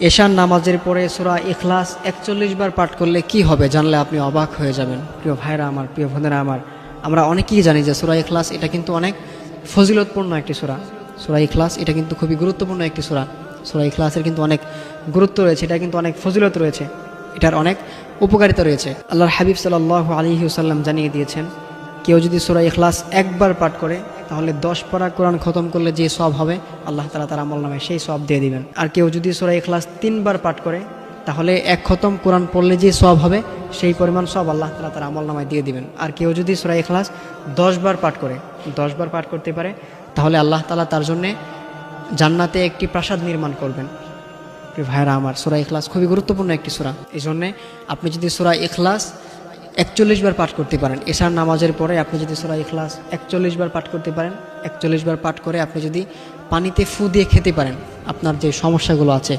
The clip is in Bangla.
এশার নামাজের পরে সূরা ইখলাস ৪১ বার পাঠ করলে কি হবে জানলে আপনি অবাক হয়ে যাবেন। প্রিয় ভাইরা আমার, প্রিয় বোনেরা আমার, আমরা অনেকেই জানি যে সূরা ইখলাস এটা কিন্তু অনেক ফজিলতপূর্ণ একটি সূরা। সূরা ইখলাস এটা কিন্তু খুবই গুরুত্বপূর্ণ একটি সূরা। সূরা ইখলাসের কিন্তু অনেক গুরুত্ব রয়েছে, এটা কিন্তু অনেক ফজিলত রয়েছে, এটার অনেক উপকারিতা রয়েছে। আল্লাহর হাবিব সাল্লাল্লাহু আলাইহি ওয়াসাল্লাম জানিয়ে দিয়েছেন, কেউ যদি সূরা ইখলাস একবার পাঠ করে তাহলে 10 পারা কোরআন খতম করলে যে সওয়াব হবে আল্লাহ তাআলা তার আমলনামায় সেই সওয়াব দিয়ে দিবেন। আর কেউ যদি সূরা ইখলাস 3 বার পাঠ করে তাহলে এক খতম কোরআন পড়লে যে সওয়াব হবে সেই পরিমাণ সওয়াব আল্লাহ তাআলা তার আমলনামায় দিয়ে দিবেন। আর কেউ যদি সূরা ইখলাস 10 বার পাঠ করে, 10 বার পাঠ করতে পারে, তাহলে আল্লাহ তাআলা তার জন্য জান্নাতে একটি প্রাসাদ নির্মাণ করবেন। ভাইরা আমার, সূরা ইখলাস খুবই গুরুত্বপূর্ণ একটি সূরা। এই জন্যে আপনি যদি সূরা ইখলাস ৪১ বার পাঠ করতে পারেন, এশার নামাজের পরে আপনি যদি সূরা ইখলাস ৪১ বার পাঠ করতে পারেন, ৪১ বার পাঠ করে আপনি যদি পানিতে ফু দিয়ে খেতে পারেন, আপনার যে সমস্যাগুলো আছে